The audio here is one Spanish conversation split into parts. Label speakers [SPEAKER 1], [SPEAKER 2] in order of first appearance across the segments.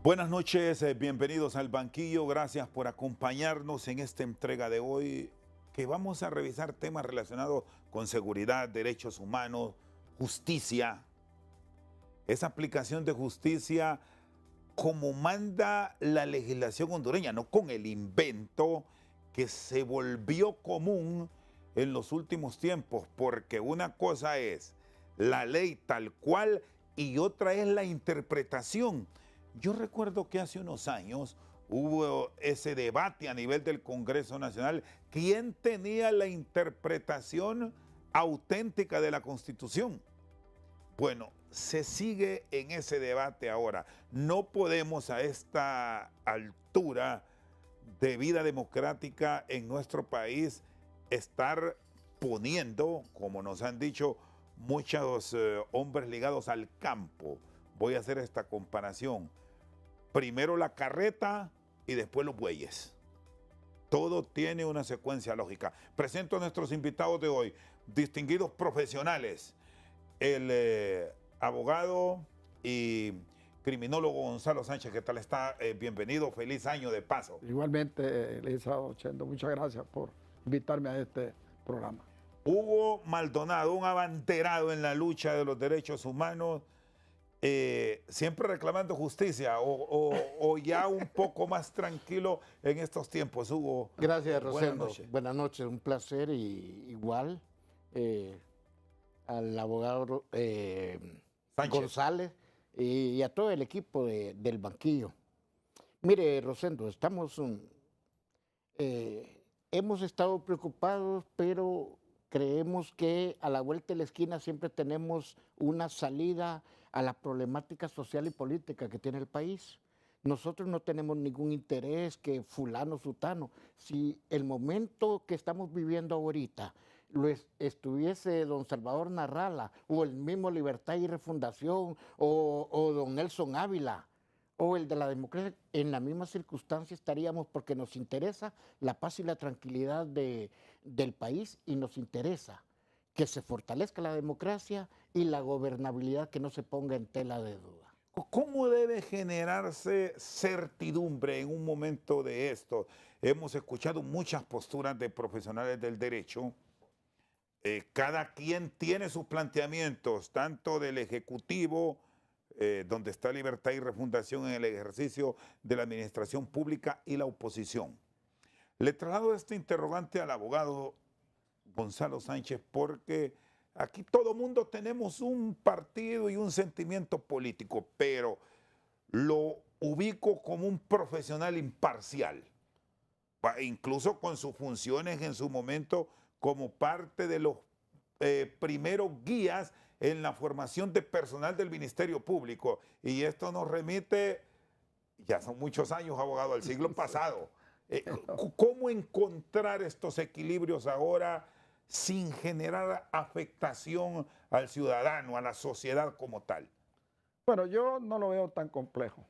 [SPEAKER 1] Buenas noches, bienvenidos al banquillo, gracias por acompañarnos en esta entrega de hoy que vamos a revisar temas relacionados con seguridad, derechos humanos, justicia, esa aplicación de justicia como manda la legislación hondureña, no con el invento que se volvió común en los últimos tiempos, porque una cosa es la ley tal cual y otra es la interpretación. Yo recuerdo que hace unos años hubo ese debate a nivel del Congreso Nacional, ¿quién tenía la interpretación auténtica de la Constitución? Bueno, se sigue en ese debate ahora. No podemos a esta altura de vida democrática en nuestro país estar poniendo, como nos han dicho muchos hombres ligados al campo, voy a hacer esta comparación, primero la carreta y después los bueyes. Todo tiene una secuencia lógica. Presento a nuestros invitados de hoy, distinguidos profesionales, el abogado y criminólogo Gonzalo Sánchez. ¿Qué tal está? Bienvenido, feliz año de paso.
[SPEAKER 2] Igualmente, Elizabeth Chendo, muchas gracias por invitarme a este programa.
[SPEAKER 1] Hugo Maldonado, un abanderado en la lucha de los derechos humanos, siempre reclamando justicia o ya un poco más tranquilo en estos tiempos, Hugo.
[SPEAKER 3] Gracias, Rosendo.
[SPEAKER 1] Buenas noches.
[SPEAKER 3] Buenas noches, un placer y igual al abogado González y a todo el equipo del banquillo. Mire, Rosendo, hemos estado preocupados, pero creemos que a la vuelta de la esquina siempre tenemos una salida a la problemática social y política que tiene el país. Nosotros no tenemos ningún interés que fulano, sutano. Si el momento que estamos viviendo ahorita estuviese don Salvador Narrala o el mismo Libertad y Refundación o don Nelson Ávila o el de la democracia, en la misma circunstancia estaríamos porque nos interesa la paz y la tranquilidad del país y nos interesa que se fortalezca la democracia y la gobernabilidad que no se ponga en tela de duda.
[SPEAKER 1] ¿Cómo debe generarse certidumbre en un momento de esto? Hemos escuchado muchas posturas de profesionales del derecho. Cada quien tiene sus planteamientos, tanto del Ejecutivo, donde está Libertad y Refundación en el ejercicio de la administración pública y la oposición. Le traslado este interrogante al abogado Gonzalo Sánchez porque aquí todo mundo tenemos un partido y un sentimiento político, pero lo ubico como un profesional imparcial, incluso con sus funciones en su momento como parte de los primeros guías en la formación de personal del Ministerio Público. Y esto nos remite, ya son muchos años, abogado, al siglo pasado. ¿Cómo encontrar estos equilibrios ahora sin generar afectación al ciudadano, a la sociedad como tal?
[SPEAKER 2] Bueno, yo no lo veo tan complejo.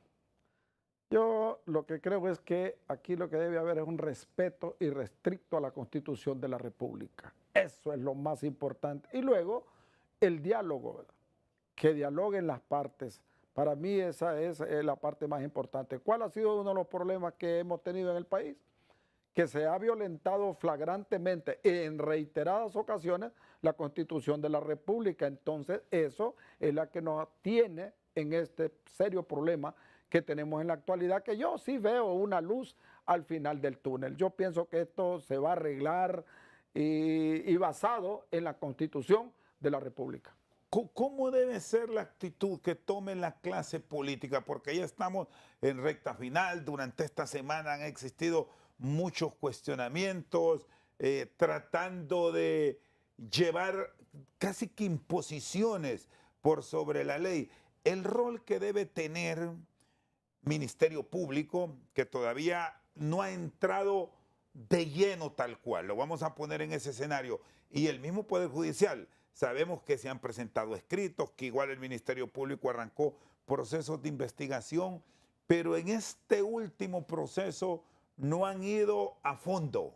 [SPEAKER 2] Yo lo que creo es que aquí lo que debe haber es un respeto irrestricto a la Constitución de la República. Eso es lo más importante. Y luego el diálogo, ¿verdad? Que dialoguen las partes. Para mí esa es la parte más importante. ¿Cuál ha sido uno de los problemas que hemos tenido en el país? Que se ha violentado flagrantemente en reiteradas ocasiones la Constitución de la República. Entonces, eso es la que nos tiene en este serio problema que tenemos en la actualidad, que yo sí veo una luz al final del túnel. Yo pienso que esto se va a arreglar y basado en la Constitución de la República.
[SPEAKER 1] ¿Cómo debe ser la actitud que tome la clase política? Porque ya estamos en recta final. Durante esta semana han existido muchos cuestionamientos, tratando de llevar casi que imposiciones por sobre la ley. El rol que debe tener Ministerio Público, que todavía no ha entrado de lleno tal cual, lo vamos a poner en ese escenario, y el mismo Poder Judicial. Sabemos que se han presentado escritos, que igual el Ministerio Público arrancó procesos de investigación, pero en este último proceso no han ido a fondo.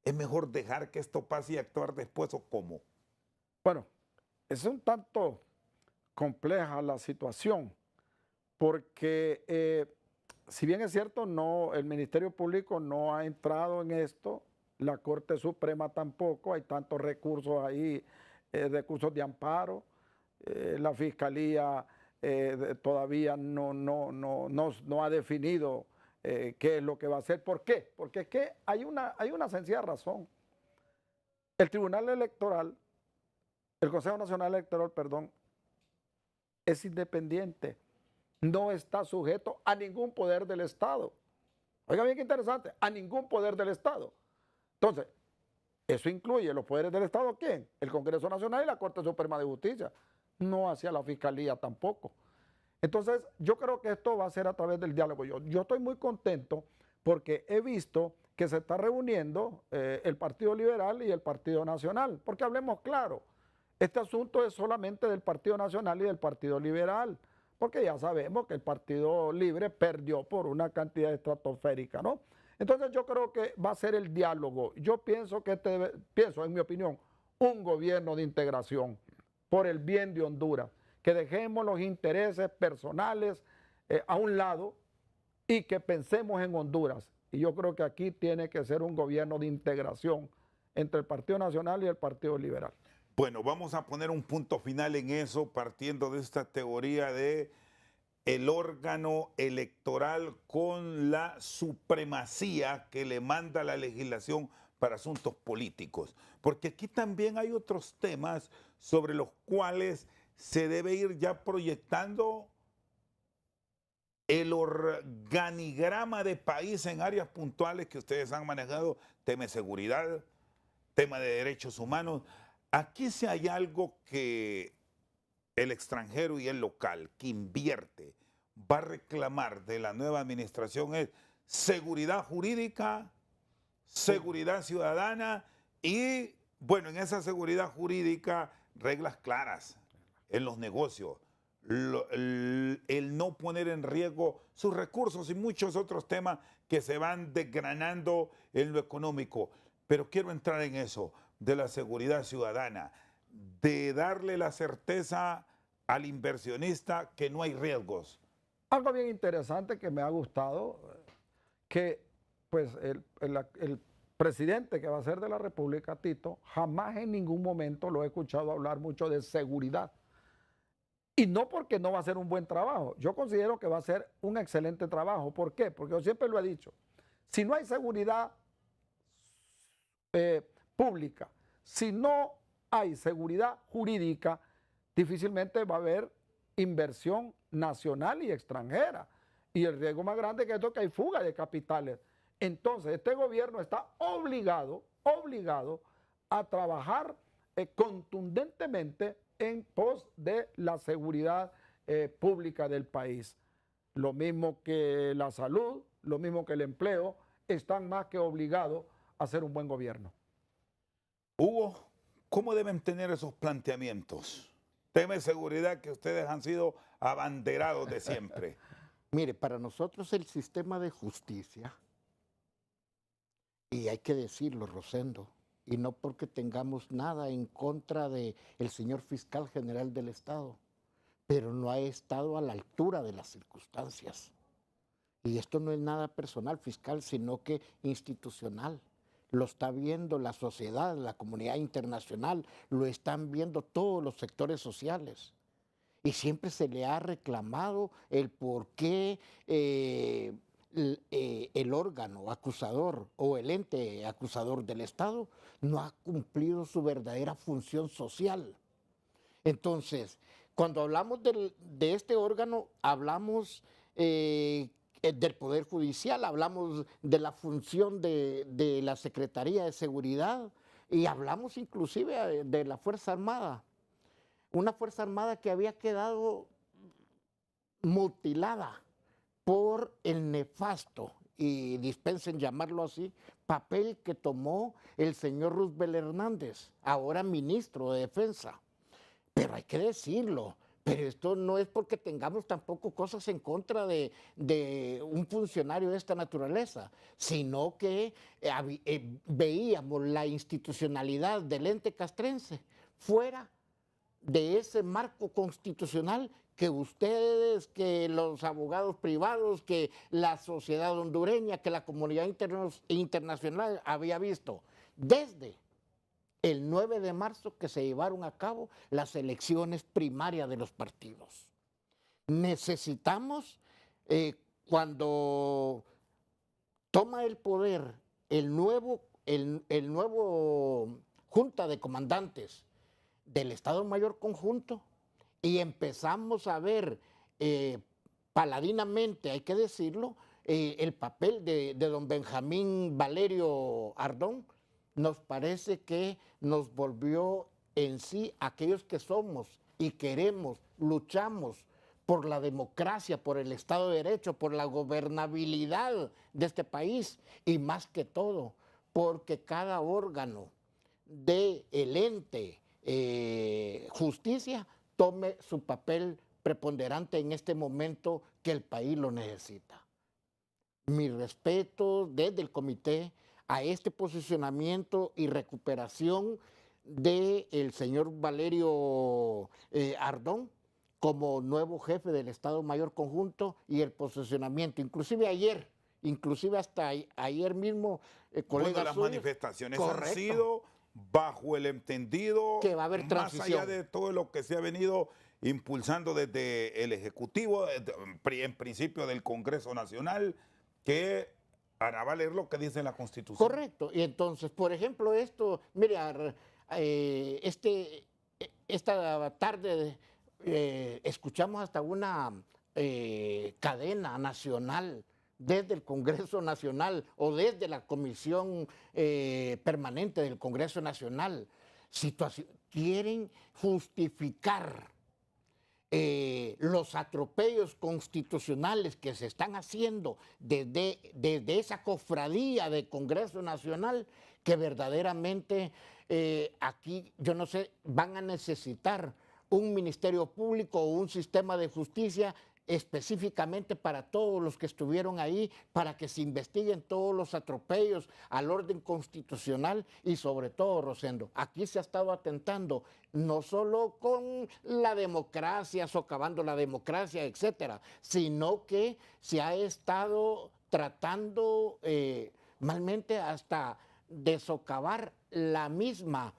[SPEAKER 1] ¿Es mejor dejar que esto pase y actuar después o cómo?
[SPEAKER 2] Bueno, es un tanto compleja la situación, porque si bien es cierto, no, el Ministerio Público no ha entrado en esto, la Corte Suprema tampoco, hay tantos recursos ahí, recursos de amparo, la Fiscalía todavía no ha definido qué es lo que va a hacer. ¿Por qué? Porque es que hay una sencilla razón. El Tribunal Electoral, el Consejo Nacional Electoral, perdón, es independiente, no está sujeto a ningún poder del Estado. Oiga bien qué interesante, a ningún poder del Estado. Entonces, eso incluye los poderes del Estado, ¿quién? El Congreso Nacional y la Corte Suprema de Justicia, no hacia la Fiscalía tampoco. Entonces, yo creo que esto va a ser a través del diálogo. Yo estoy muy contento porque he visto que se está reuniendo el Partido Liberal y el Partido Nacional, porque hablemos claro, este asunto es solamente del Partido Nacional y del Partido Liberal, porque ya sabemos que el Partido Libre perdió por una cantidad estratosférica, ¿no? Entonces yo creo que va a ser el diálogo. Yo pienso que pienso, en mi opinión, un gobierno de integración por el bien de Honduras, que dejemos los intereses personales a un lado y que pensemos en Honduras. Y yo creo que aquí tiene que ser un gobierno de integración entre el Partido Nacional y el Partido Liberal.
[SPEAKER 1] Bueno, vamos a poner un punto final en eso, partiendo de esta teoría de el órgano electoral con la supremacía que le manda la legislación para asuntos políticos. Porque aquí también hay otros temas sobre los cuales se debe ir ya proyectando el organigrama de país en áreas puntuales que ustedes han manejado, tema de seguridad, tema de derechos humanos. Aquí sí hay algo que el extranjero y el local que invierte va a reclamar de la nueva administración es seguridad jurídica, seguridad ciudadana y, bueno, en esa seguridad jurídica, reglas claras en los negocios, el no poner en riesgo sus recursos y muchos otros temas que se van desgranando en lo económico. Pero quiero entrar en eso, de la seguridad ciudadana, de darle la certeza al inversionista que no hay riesgos.
[SPEAKER 2] Algo bien interesante que me ha gustado, que pues el presidente que va a ser de la República, Tito, jamás en ningún momento lo he escuchado hablar mucho de seguridad. Y no porque no va a hacer un buen trabajo, yo considero que va a ser un excelente trabajo. ¿Por qué? Porque yo siempre lo he dicho, si no hay seguridad pública, si no hay seguridad jurídica, difícilmente va a haber inversión nacional y extranjera. Y el riesgo más grande que esto es que hay fuga de capitales. Entonces, este gobierno está obligado a trabajar contundentemente en pos de la seguridad pública del país. Lo mismo que la salud, lo mismo que el empleo, están más que obligados a hacer un buen gobierno.
[SPEAKER 1] Hugo, ¿cómo deben tener esos planteamientos? Tema de seguridad que ustedes han sido abanderados de siempre.
[SPEAKER 3] Mire, para nosotros el sistema de justicia, y hay que decirlo, Rosendo, y no porque tengamos nada en contra del señor fiscal general del Estado, pero no ha estado a la altura de las circunstancias. Y esto no es nada personal fiscal, sino que institucional. Lo está viendo la sociedad, la comunidad internacional, lo están viendo todos los sectores sociales. Y siempre se le ha reclamado el por qué el órgano acusador o el ente acusador del Estado no ha cumplido su verdadera función social. Entonces, cuando hablamos de este órgano, hablamos del Poder Judicial, hablamos de la función de la Secretaría de Seguridad y hablamos inclusive de la Fuerza Armada. Una Fuerza Armada que había quedado mutilada por el nefasto, y dispensen llamarlo así, papel que tomó el señor Roosevelt Hernández, ahora ministro de Defensa. Pero hay que decirlo, pero esto no es porque tengamos tampoco cosas en contra de un funcionario de esta naturaleza, sino que veíamos la institucionalidad del ente castrense fuera de ese marco constitucional que ustedes, que los abogados privados, que la sociedad hondureña, que la comunidad internacional había visto desde el 9 de marzo que se llevaron a cabo las elecciones primarias de los partidos. Necesitamos, cuando toma el poder el nuevo Junta de Comandantes del Estado Mayor Conjunto y empezamos a ver paladinamente, hay que decirlo, el papel de don Benjamín Valerio Ardón, nos parece que nos volvió en sí aquellos que somos y queremos, luchamos por la democracia, por el Estado de Derecho, por la gobernabilidad de este país y más que todo, porque cada órgano del ente justicia tome su papel preponderante en este momento que el país lo necesita. Mi respeto desde el comité a este posicionamiento y recuperación del señor Valerio Ardón como nuevo jefe del Estado Mayor Conjunto y el posicionamiento, inclusive hasta ayer mismo,
[SPEAKER 1] colegas las suyos, manifestaciones han sido bajo el entendido
[SPEAKER 3] que va a haber transición.
[SPEAKER 1] Más allá de todo lo que se ha venido impulsando desde el Ejecutivo, en principio del Congreso Nacional, que hará valer lo que dice la Constitución.
[SPEAKER 3] Correcto. Y entonces, por ejemplo, esto, mira, esta tarde escuchamos hasta una cadena nacional desde el Congreso Nacional o desde la Comisión Permanente del Congreso Nacional. Quieren justificar los atropellos constitucionales que se están haciendo desde esa cofradía del Congreso Nacional, que verdaderamente aquí, yo no sé, van a necesitar un ministerio público o un sistema de justicia específicamente para todos los que estuvieron ahí, para que se investiguen todos los atropellos al orden constitucional y sobre todo, Rosendo, aquí se ha estado atentando no solo con la democracia, socavando la democracia, etcétera, sino que se ha estado tratando malmente hasta de socavar la misma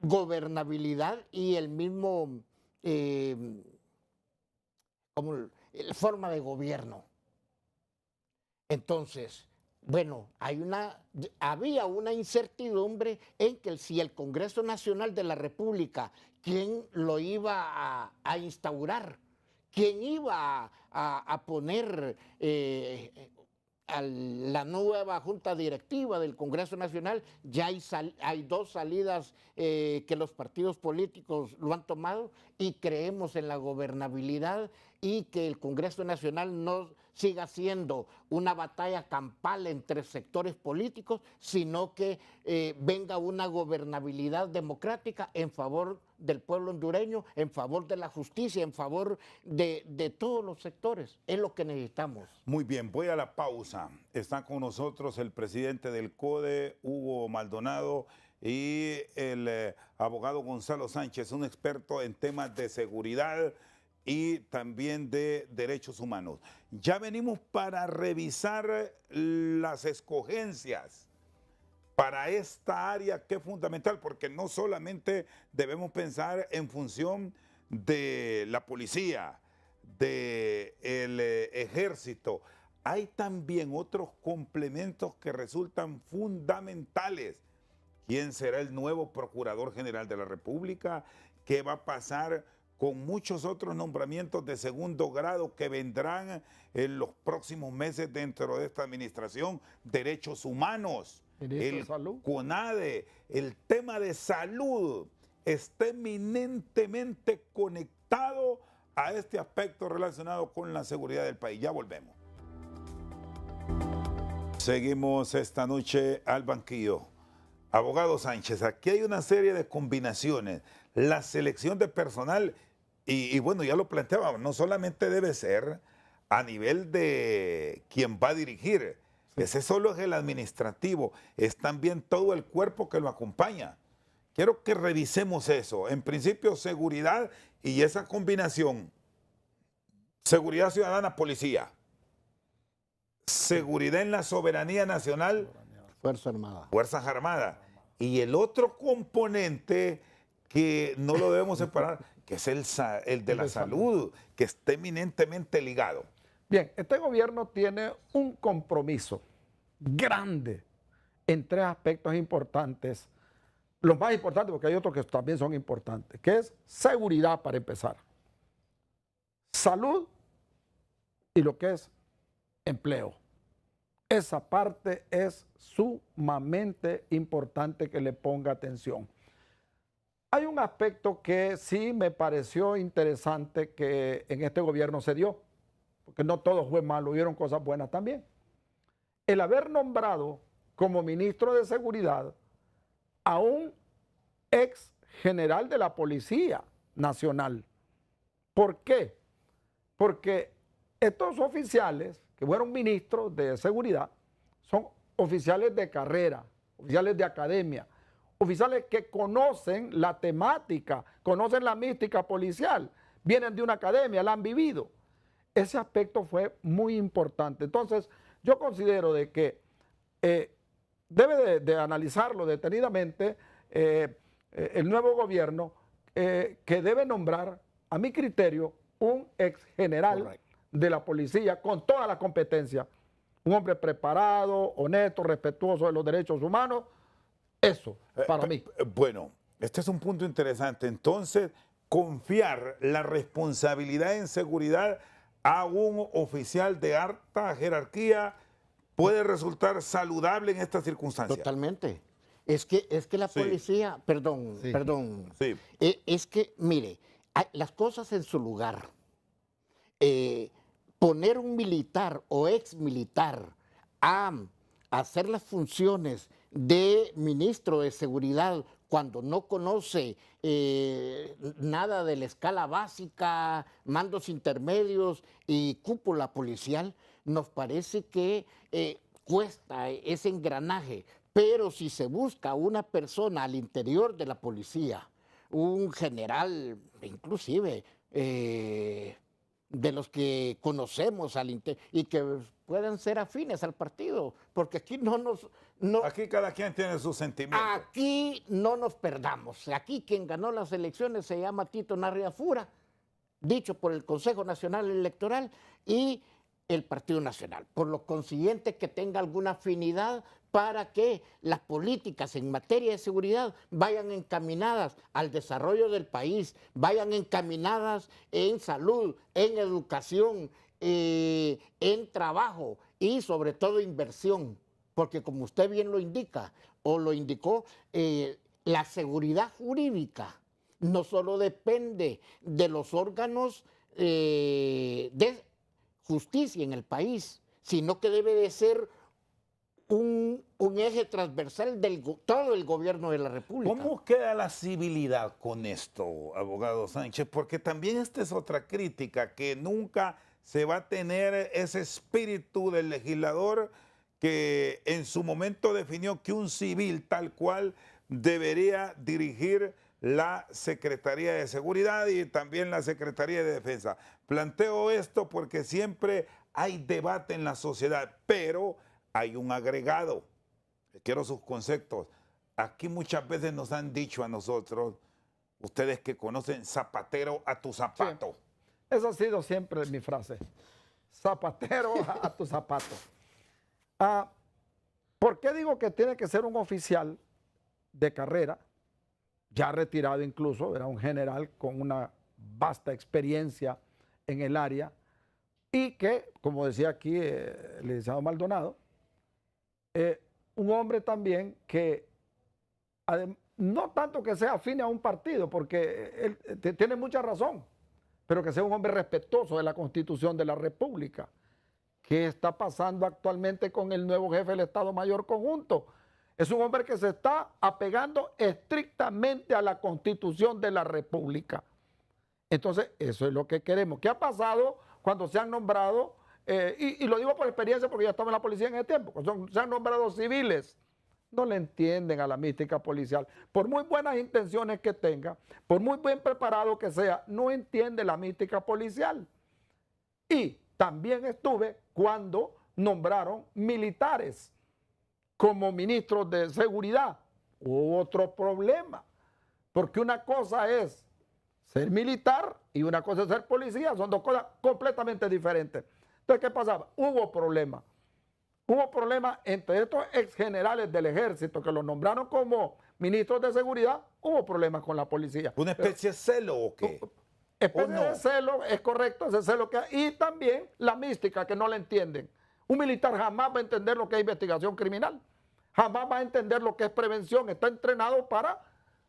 [SPEAKER 3] gobernabilidad y el mismo como la forma de gobierno. Entonces, bueno, había una incertidumbre en que si el Congreso Nacional de la República, quién lo iba a instaurar, quién iba a poner a la nueva Junta Directiva del Congreso Nacional, ya hay dos salidas que los partidos políticos lo han tomado y creemos en la gobernabilidad y que el Congreso Nacional no siga siendo una batalla campal entre sectores políticos, sino que venga una gobernabilidad democrática en favor del pueblo hondureño, en favor de la justicia, en favor de todos los sectores. Es lo que necesitamos.
[SPEAKER 1] Muy bien, voy a la pausa. Está con nosotros el presidente del CODE, Hugo Maldonado, y el abogado Gonzalo Sánchez, un experto en temas de seguridad y también de derechos humanos. Ya venimos para revisar las escogencias para esta área que es fundamental, porque no solamente debemos pensar en función de la policía, del ejército, hay también otros complementos que resultan fundamentales. ¿Quién será el nuevo Procurador General de la República? ¿Qué va a pasar con muchos otros nombramientos de segundo grado que vendrán en los próximos meses dentro de esta administración? Derechos humanos, el CONADE, el tema de salud está eminentemente conectado a este aspecto relacionado con la seguridad del país. Ya volvemos. Seguimos esta noche al banquillo. Abogado Sánchez, aquí hay una serie de combinaciones. La selección de personal, y bueno, ya lo planteaba, no solamente debe ser a nivel de quien va a dirigir, ese solo es el administrativo, es también todo el cuerpo que lo acompaña. quiero que revisemos eso. En principio, seguridad y esa combinación, seguridad ciudadana, policía, seguridad en la soberanía nacional,
[SPEAKER 3] Fuerza Armada.
[SPEAKER 1] Fuerzas Armadas. Y el otro componente que no lo debemos separar, que es el de la salud, que está eminentemente ligado.
[SPEAKER 2] Bien, este gobierno tiene un compromiso grande en tres aspectos importantes. Los más importantes, porque hay otros que también son importantes, que es seguridad para empezar, salud y lo que es empleo. Esa parte es sumamente importante que le ponga atención. Hay un aspecto que sí me pareció interesante que en este gobierno se dio, porque no todo fue malo, hubieron cosas buenas también. El haber nombrado como ministro de Seguridad a un ex general de la Policía Nacional. ¿Por qué? Porque estos oficiales que fueron ministros de Seguridad son oficiales de carrera, oficiales de academia, oficiales que conocen la temática, conocen la mística policial, vienen de una academia, la han vivido. Ese aspecto fue muy importante. Entonces, yo considero de que debe de analizarlo detenidamente el nuevo gobierno que debe nombrar, a mi criterio, un ex general de la policía con toda la competencia. Un hombre preparado, honesto, respetuoso de los derechos humanos. Eso, para mí.
[SPEAKER 1] Bueno, este es un punto interesante. Entonces, confiar la responsabilidad en seguridad a un oficial de alta jerarquía puede resultar saludable en estas circunstancias.
[SPEAKER 3] Totalmente. Es que la policía,
[SPEAKER 1] Sí.
[SPEAKER 3] es que, mire, las cosas en su lugar. Poner un militar o ex militar a hacer las funciones de ministro de seguridad cuando no conoce nada de la escala básica, mandos intermedios y cúpula policial, nos parece que cuesta ese engranaje. Pero si se busca una persona al interior de la policía, un general, inclusive de los que conocemos y que puedan ser afines al partido, porque aquí
[SPEAKER 1] aquí cada quien tiene sus sentimientos.
[SPEAKER 3] Aquí no nos perdamos. Aquí quien ganó las elecciones se llama Tito Narria Fura, dicho por el Consejo Nacional Electoral y el Partido Nacional. Por lo consiguiente, que tenga alguna afinidad para que las políticas en materia de seguridad vayan encaminadas al desarrollo del país, vayan encaminadas en salud, en educación, en trabajo y sobre todo inversión. Porque como usted bien lo indica o lo indicó, la seguridad jurídica no solo depende de los órganos de justicia en el país, sino que debe de ser un eje transversal de todo el gobierno de la República.
[SPEAKER 1] ¿Cómo queda la civilidad con esto, abogado Sánchez? Porque también esta es otra crítica, que nunca se va a tener ese espíritu del legislador que en su momento definió que un civil tal cual debería dirigir la Secretaría de Seguridad y también la Secretaría de Defensa. Planteo esto porque siempre hay debate en la sociedad, pero hay un agregado. Quiero sus conceptos. Aquí muchas veces nos han dicho a nosotros, ustedes que conocen, zapatero a tu zapato.
[SPEAKER 2] Sí, esa ha sido siempre mi frase. Zapatero a tu zapato. ¿Por qué digo que tiene que ser un oficial de carrera, ya retirado incluso, era un general con una vasta experiencia en el área y que, como decía aquí el licenciado Maldonado, un hombre también que no tanto que sea afín a un partido, porque él tiene mucha razón, pero que sea un hombre respetuoso de la Constitución de la República. ¿Qué está pasando actualmente con el nuevo jefe del Estado Mayor Conjunto? Es un hombre que se está apegando estrictamente a la Constitución de la República. Entonces, eso es lo que queremos. ¿Qué ha pasado cuando se han nombrado, y lo digo por experiencia porque ya estaba en la policía en ese tiempo, se han nombrado civiles no le entienden a la mística policial. Por muy buenas intenciones que tenga, por muy bien preparado que sea, no entiende la mística policial. Y también estuve cuando nombraron militares como ministros de seguridad. Hubo otro problema, porque una cosa es ser militar y una cosa es ser policía, son dos cosas completamente diferentes. Entonces, ¿qué pasaba? Hubo problemas. Hubo problemas entre estos ex generales del ejército que los nombraron como ministros de seguridad, hubo problemas con la policía.
[SPEAKER 1] ¿Una especie de celo o qué?
[SPEAKER 2] Especie
[SPEAKER 1] no?
[SPEAKER 2] de celo, es correcto, ese celo que hay. Y también la mística que no la entienden. Un militar jamás va a entender lo que es investigación criminal. Jamás va a entender lo que es prevención. Está entrenado para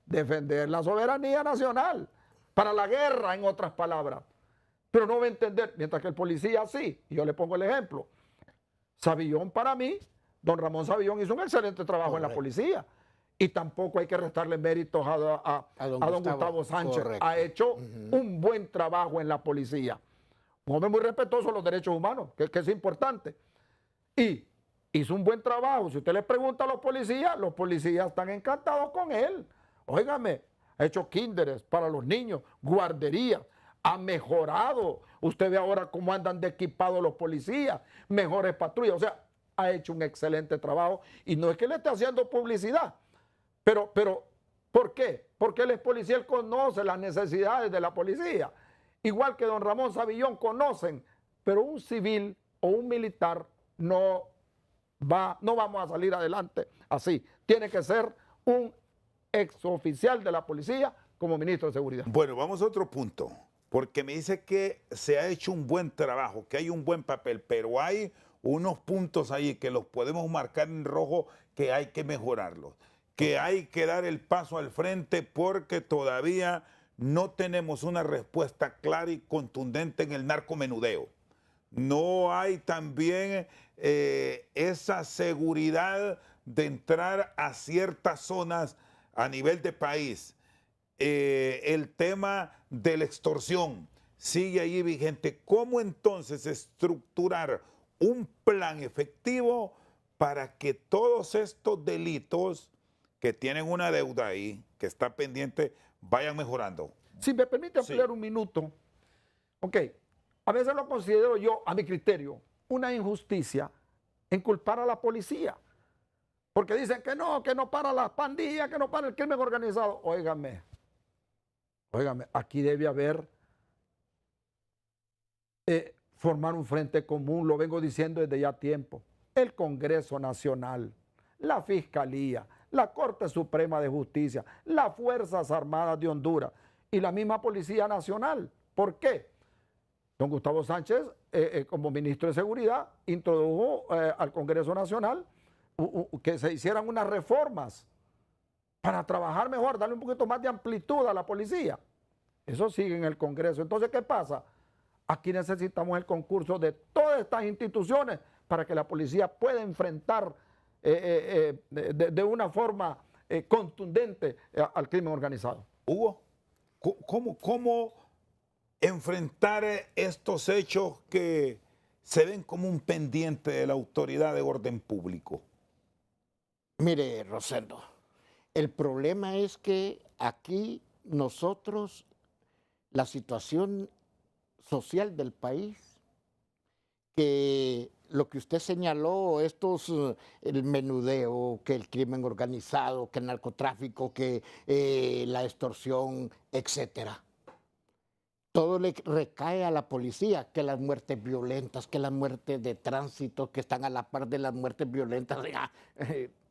[SPEAKER 2] defender la soberanía nacional, para la guerra, en otras palabras. Pero no va a entender, mientras que el policía sí. Y yo le pongo el ejemplo. Savillón, para mí, don Ramón Savillón hizo un excelente trabajo en la policía. Y tampoco hay que restarle méritos a don Gustavo Sánchez.
[SPEAKER 3] Correcto.
[SPEAKER 2] Ha hecho un buen trabajo en la policía. Un hombre muy respetuoso de los derechos humanos, que es importante. Y hizo un buen trabajo. Si usted le pregunta a los policías están encantados con él. Óigame, ha hecho kinderes para los niños, guarderías, ha mejorado. Usted ve ahora cómo andan de equipados los policías, mejores patrullas. O sea, ha hecho un excelente trabajo. Y no es que le esté haciendo publicidad. Pero, ¿por qué? Porque él es policía, él conoce las necesidades de la policía. Igual que don Ramón Savillón conocen, pero un civil o un militar no vamos a salir adelante así. Tiene que ser un exoficial de la policía como ministro de seguridad.
[SPEAKER 1] Bueno, vamos a otro punto, porque me dice que se ha hecho un buen trabajo, que hay un buen papel, pero hay unos puntos ahí que los podemos marcar en rojo que hay que mejorarlos, que hay que dar el paso al frente porque todavía no tenemos una respuesta clara y contundente en el narcomenudeo. No hay también esa seguridad de entrar a ciertas zonas a nivel de país. El tema de la extorsión sigue ahí vigente. ¿Cómo entonces estructurar un plan efectivo para que todos estos delitos que tienen una deuda ahí, que está pendiente, vayan mejorando?
[SPEAKER 2] Si me permite ampliar un minuto. Ok, a veces lo considero yo, a mi criterio, una injusticia en culpar a la policía. Porque dicen que no para las pandillas, que no para el crimen organizado. Óigame, aquí debe haber, formar un frente común, lo vengo diciendo desde ya tiempo. El Congreso Nacional, la Fiscalía, la Corte Suprema de Justicia, las Fuerzas Armadas de Honduras y la misma Policía Nacional. ¿Por qué? Don Gustavo Sánchez, como ministro de Seguridad, introdujo al Congreso Nacional que se hicieran unas reformas para trabajar mejor, darle un poquito más de amplitud a la policía. Eso sigue en el Congreso. Entonces, ¿qué pasa? Aquí necesitamos el concurso de todas estas instituciones para que la policía pueda enfrentar de una forma contundente al crimen organizado.
[SPEAKER 1] Hugo, ¿cómo enfrentar estos hechos que se ven como un pendiente de la autoridad de orden público?
[SPEAKER 3] Mire, Rosendo, el problema es que aquí nosotros, la situación social del país, que lo que usted señaló, el menudeo, que el crimen organizado, que el narcotráfico, que la extorsión, etcétera. Todo le recae a la policía, que las muertes violentas, que las muertes de tránsito, que están a la par de las muertes violentas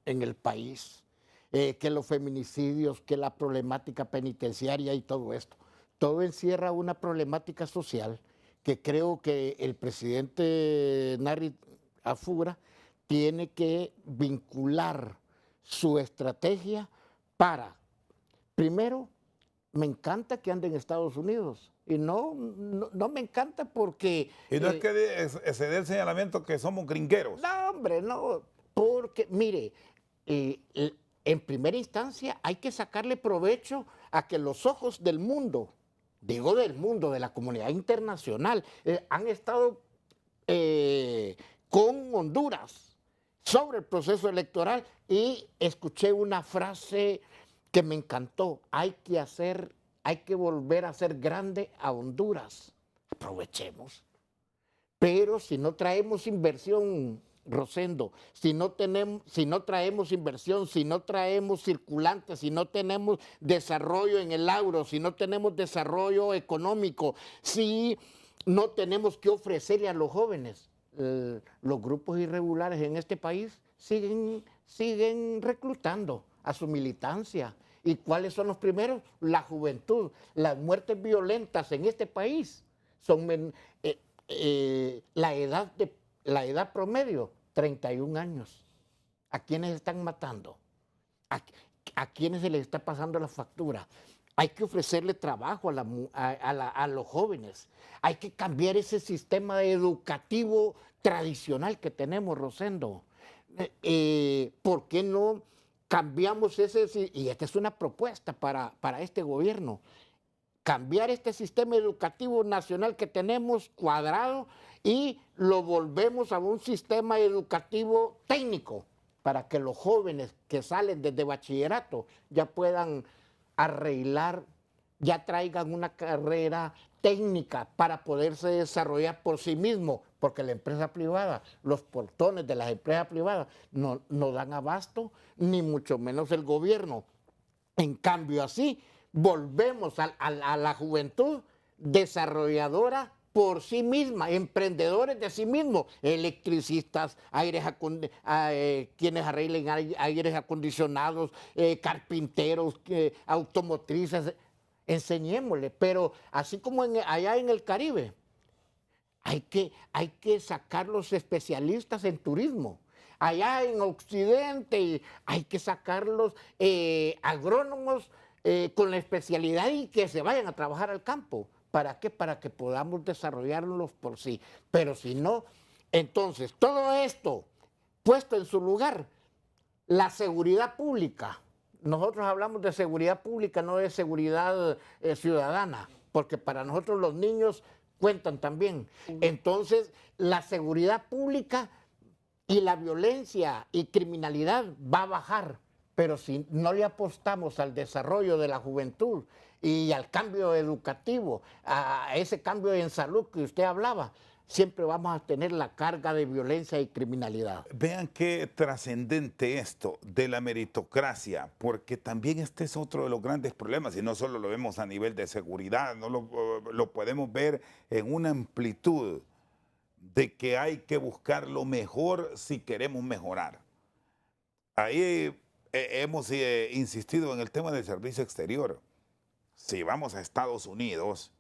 [SPEAKER 3] en el país, que los feminicidios, que la problemática penitenciaria y todo esto. Todo encierra una problemática social que creo que el presidente Narri Afura tiene que vincular su estrategia para, primero, me encanta que ande en Estados Unidos. Y no me encanta porque...
[SPEAKER 1] Y no es que se dé el señalamiento que somos gringueros.
[SPEAKER 3] No, hombre, no. Porque, mire, en primera instancia hay que sacarle provecho a que los ojos del mundo, digo del mundo, de la comunidad internacional, han estado con Honduras, sobre el proceso electoral y escuché una frase que me encantó. Hay que volver a hacer grande a Honduras. Aprovechemos. Pero si no traemos inversión, Rosendo, si no traemos inversión, si no traemos circulantes, si no tenemos desarrollo en el agro, si no tenemos desarrollo económico, si no tenemos que ofrecerle a los jóvenes, los grupos irregulares en este país siguen reclutando a su militancia. ¿Y cuáles son los primeros? La juventud. Las muertes violentas en este país son la edad promedio, 31 años. ¿A quiénes están matando? ¿A quiénes se les está pasando la factura? Hay que ofrecerle trabajo a los jóvenes. Hay que cambiar ese sistema educativo tradicional que tenemos, Rosendo. ¿Por qué no cambiamos ese? Y esta es una propuesta para este gobierno. Cambiar este sistema educativo nacional que tenemos cuadrado y lo volvemos a un sistema educativo técnico para que los jóvenes que salen desde bachillerato ya puedan arreglar, ya traigan una carrera técnica para poderse desarrollar por sí mismo, porque la empresa privada, los portones de las empresas privadas no dan abasto, ni mucho menos el gobierno. En cambio, así volvemos a la juventud desarrolladora por sí misma, emprendedores de sí mismos, electricistas, quienes arreglen aires acondicionados, carpinteros, automotrices, enseñémosle. Pero así como allá en el Caribe, hay que sacar los especialistas en turismo. Allá en Occidente hay que sacar los agrónomos con la especialidad y que se vayan a trabajar al campo. ¿Para qué? Para que podamos desarrollarlos por sí. Pero si no, entonces todo esto puesto en su lugar, la seguridad pública. Nosotros hablamos de seguridad pública, no de seguridad ciudadana, porque para nosotros los niños cuentan también. Entonces, la seguridad pública y la violencia y criminalidad va a bajar. Pero si no le apostamos al desarrollo de la juventud y al cambio educativo, a ese cambio en salud que usted hablaba, siempre vamos a tener la carga de violencia y criminalidad.
[SPEAKER 1] Vean qué trascendente esto de la meritocracia, porque también este es otro de los grandes problemas, y no solo lo vemos a nivel de seguridad, no lo podemos ver en una amplitud de que hay que buscar lo mejor si queremos mejorar. Ahí hemos insistido en el tema del servicio exterior. Si vamos a Estados Unidos,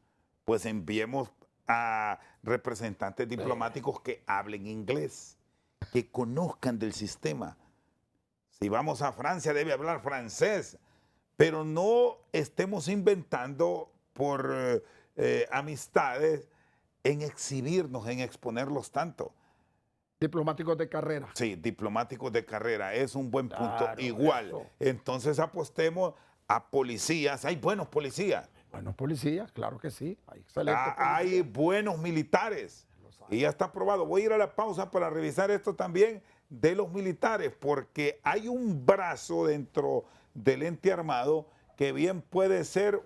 [SPEAKER 1] pues enviemos a representantes diplomáticos que hablen inglés, que conozcan del sistema. Si vamos a Francia, debe hablar francés, pero no estemos inventando por amistades en exhibirnos, en exponerlos tanto.
[SPEAKER 2] Diplomáticos de carrera.
[SPEAKER 1] Sí, diplomáticos de carrera, es un buen punto.
[SPEAKER 2] Claro,
[SPEAKER 1] igual,
[SPEAKER 2] eso.
[SPEAKER 1] Entonces apostemos a policías, hay buenos policías.
[SPEAKER 2] Buenos policías, claro que sí. Hay excelentes
[SPEAKER 1] Hay
[SPEAKER 2] policías.
[SPEAKER 1] buenos militares y ya está aprobado. Voy a ir a la pausa para revisar esto también de los militares, porque hay un brazo dentro del ente armado que bien puede ser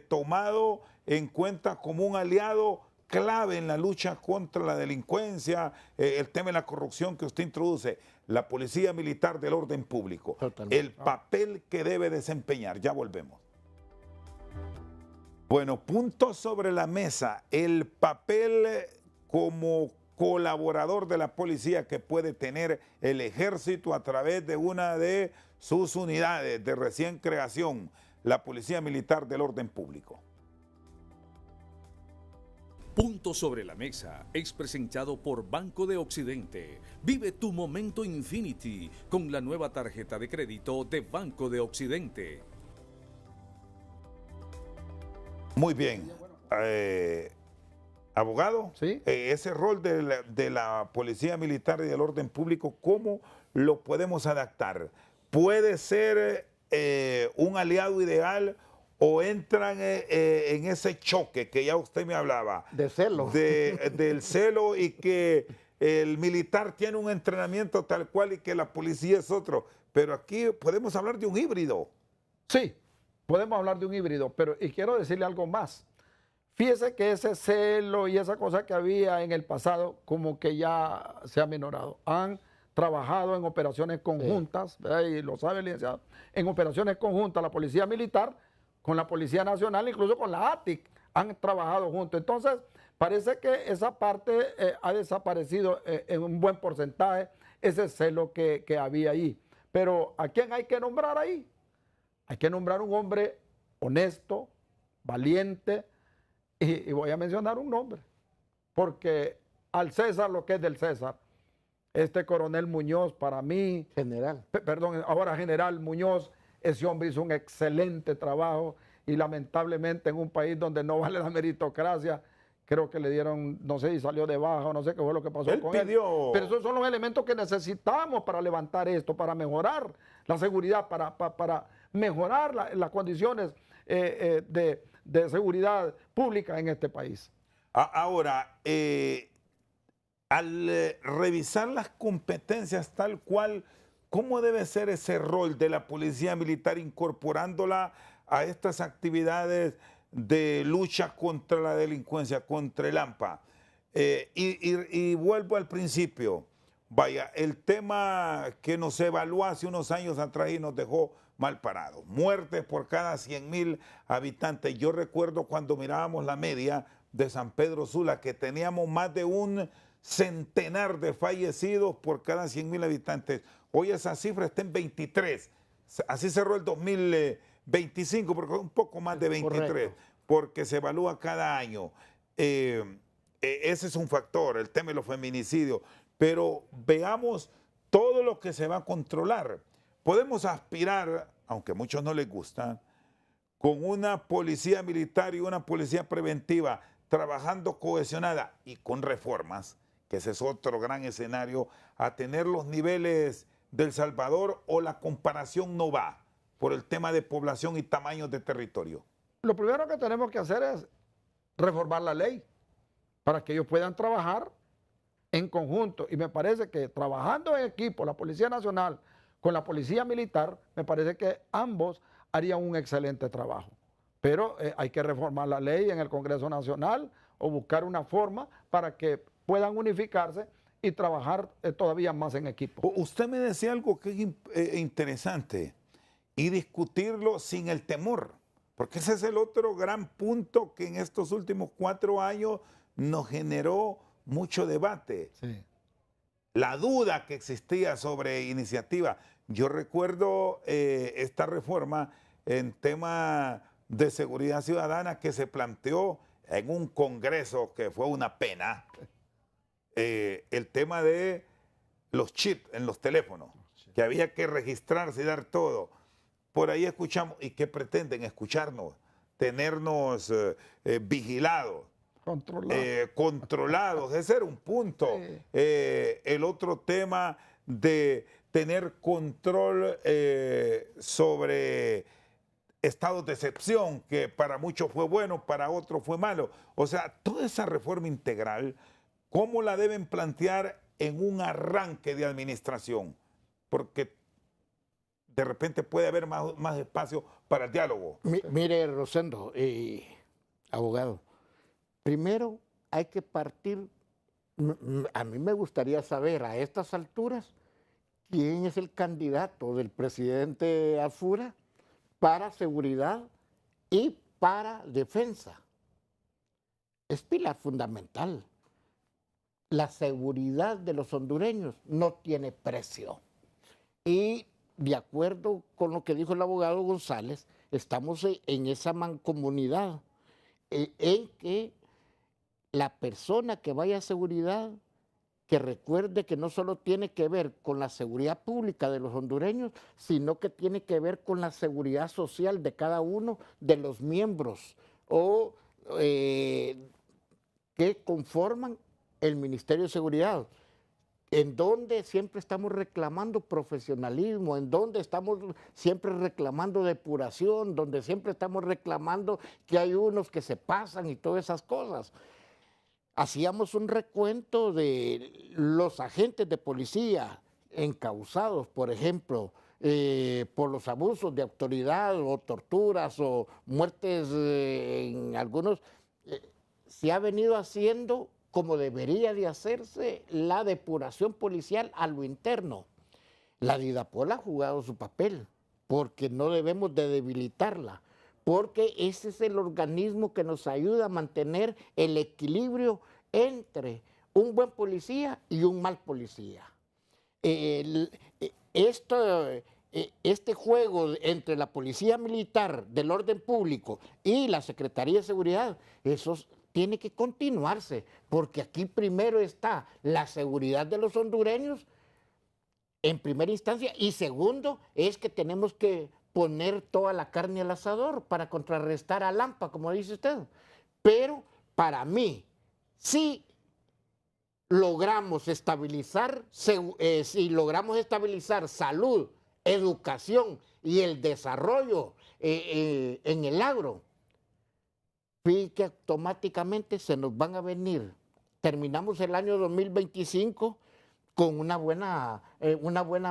[SPEAKER 1] tomado en cuenta como un aliado clave en la lucha contra la delincuencia, el tema de la corrupción que usted introduce, la Policía Militar del Orden Público,
[SPEAKER 3] Totalmente.
[SPEAKER 1] el papel que debe desempeñar. Ya volvemos. Bueno, punto sobre la mesa, el papel como colaborador de la policía que puede tener el ejército a través de una de sus unidades de recién creación, la Policía Militar del Orden Público.
[SPEAKER 4] Punto sobre la mesa es presentado por Banco de Occidente. Vive tu momento Infinity con la nueva tarjeta de crédito de Banco de Occidente.
[SPEAKER 1] Muy bien. Abogado,
[SPEAKER 2] ¿Sí?
[SPEAKER 1] Ese rol de la Policía Militar y del Orden Público, ¿cómo lo podemos adaptar? ¿Puede ser un aliado ideal o entran en ese choque que ya usted me hablaba?
[SPEAKER 3] De celo.
[SPEAKER 1] Del celo y que el militar tiene un entrenamiento tal cual y que la policía es otro. Pero aquí podemos hablar de un híbrido.
[SPEAKER 2] Sí, podemos hablar de un híbrido, pero y quiero decirle algo más. Fíjese que ese celo y esa cosa que había en el pasado como que ya se ha minorado. Han trabajado en operaciones conjuntas, ¿verdad? Y lo sabe el licenciado, en operaciones conjuntas la Policía Militar con la Policía Nacional, incluso con la ATIC, han trabajado juntos. Entonces, parece que esa parte ha desaparecido en un buen porcentaje, ese celo que había ahí. Pero ¿a quién hay que nombrar ahí? Hay que nombrar un hombre honesto, valiente, y voy a mencionar un nombre, porque al César lo que es del César. Este coronel Muñoz, para mí, ahora general Muñoz, ese hombre hizo un excelente trabajo y lamentablemente en un país donde no vale la meritocracia, creo que le dieron, no sé si salió de baja o no sé qué fue lo que pasó con él. Pero esos son los elementos que necesitamos para levantar esto, para mejorar la seguridad, para mejorar las condiciones de seguridad pública en este país.
[SPEAKER 1] Ahora, al revisar las competencias tal cual, ¿cómo debe ser ese rol de la Policía Militar incorporándola a estas actividades de lucha contra la delincuencia, contra el AMPA? Y vuelvo al principio. Vaya, el tema que nos evaluó hace unos años atrás y nos dejó mal parados. Muertes por cada 100,000 habitantes. Yo recuerdo cuando mirábamos la media de San Pedro Sula, que teníamos más de un centenar de fallecidos por cada 100,000 habitantes. Hoy esa cifra está en 23. Así cerró el 2025, porque un poco más de 23, correcto, porque se evalúa cada año. Ese es un factor, el tema de los feminicidios. Pero veamos todo lo que se va a controlar. Podemos aspirar, aunque a muchos no les gusta, con una policía militar y una policía preventiva trabajando cohesionada y con reformas, que ese es otro gran escenario, a tener los niveles del Salvador, o la comparación no va por el tema de población y tamaños de territorio.
[SPEAKER 2] Lo primero que tenemos que hacer es reformar la ley para que ellos puedan trabajar en conjunto. Y me parece que trabajando en equipo, la Policía Nacional con la Policía Militar, me parece que ambos harían un excelente trabajo. Pero hay que reformar la ley en el Congreso Nacional o buscar una forma para que puedan unificarse y trabajar todavía más en equipo.
[SPEAKER 1] Usted me decía algo que es interesante, y discutirlo sin el temor, porque ese es el otro gran punto que en estos últimos 4 años nos generó mucho debate. Sí. La duda que existía sobre iniciativa. Yo recuerdo esta reforma en tema de seguridad ciudadana que se planteó en un congreso que fue una pena, el tema de los chips en los teléfonos, que había que registrarse y dar todo. Por ahí escuchamos, ¿y qué pretenden? Escucharnos, tenernos vigilados. Controlados, ese era un punto. Sí. El otro tema de tener control sobre estados de excepción, que para muchos fue bueno, para otros fue malo. O sea, toda esa reforma integral, ¿cómo la deben plantear en un arranque de administración? Porque de repente puede haber más espacio para el diálogo.
[SPEAKER 3] Mire, Rosendo, abogado, primero hay que partir, a mí me gustaría saber a estas alturas quién es el candidato del presidente Alfura para seguridad y para defensa. Es pilar fundamental. La seguridad de los hondureños no tiene precio. Y de acuerdo con lo que dijo el abogado González, estamos en esa mancomunidad en que la persona que vaya a seguridad, que recuerde que no solo tiene que ver con la seguridad pública de los hondureños, sino que tiene que ver con la seguridad social de cada uno de los miembros o que conforman el Ministerio de Seguridad, en donde siempre estamos reclamando profesionalismo, en donde estamos siempre reclamando depuración, donde siempre estamos reclamando que hay unos que se pasan y todas esas cosas. hacíamos un recuento de los agentes de policía encausados, por ejemplo, por los abusos de autoridad o torturas o muertes en algunos, se ha venido haciendo como debería de hacerse la depuración policial a lo interno. La DIDAPOL ha jugado su papel, porque no debemos de debilitarla, porque ese es el organismo que nos ayuda a mantener el equilibrio entre un buen policía y un mal policía. Este juego entre la Policía Militar del Orden Público y la Secretaría de Seguridad, eso tiene que continuarse, porque aquí primero está la seguridad de los hondureños en primera instancia, y segundo es que tenemos que poner toda la carne al asador para contrarrestar a Lampa, como dice usted. Pero para mí, si logramos estabilizar, salud, educación y el desarrollo en el agro, fíjate que automáticamente se nos van a venir. Terminamos el año 2025 con una buena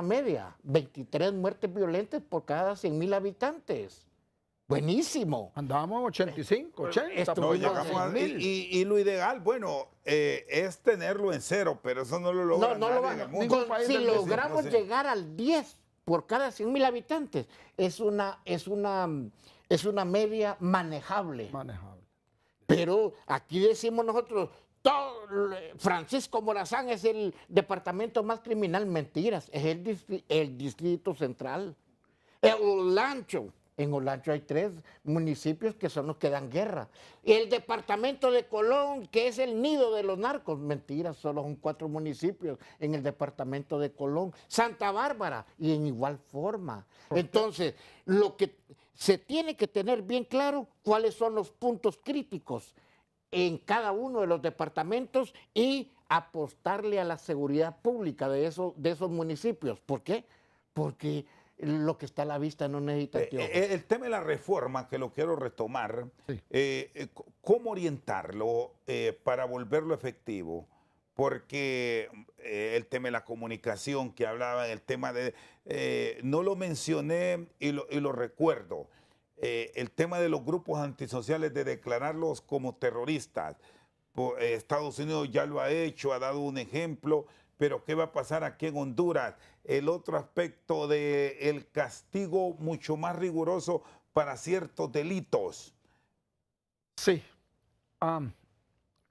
[SPEAKER 3] media, 23 muertes violentas por cada 100,000 habitantes. Buenísimo.
[SPEAKER 2] Andábamos 85, 80.
[SPEAKER 1] No, y lo ideal, bueno, es tenerlo en cero, pero eso no lo logra nadie en el mundo.
[SPEAKER 3] Si logramos llegar al 10 por cada 100,000 habitantes, es una media manejable. Pero aquí decimos nosotros, Francisco Morazán es el departamento más criminal. Mentiras, es el Distrito Central. En Olancho hay 3 municipios que son los que dan guerra. El departamento de Colón, que es el nido de los narcos. Mentiras, solo son 4 municipios en el departamento de Colón. Santa Bárbara, y en igual forma. Entonces, lo que se tiene que tener bien claro, cuáles son los puntos críticos en cada uno de los departamentos y apostarle a la seguridad pública de esos municipios. ¿Por qué? Porque lo que está a la vista no necesita anteojos.
[SPEAKER 1] El tema de la reforma, que lo quiero retomar, sí. ¿Cómo orientarlo para volverlo efectivo? Porque el tema de la comunicación que hablaba, el tema de... no lo mencioné y lo recuerdo. El tema de los grupos antisociales, de declararlos como terroristas. Estados Unidos ya lo ha hecho, ha dado un ejemplo, pero ¿qué va a pasar aquí en Honduras? El otro aspecto del castigo mucho más riguroso para ciertos delitos.
[SPEAKER 2] Sí.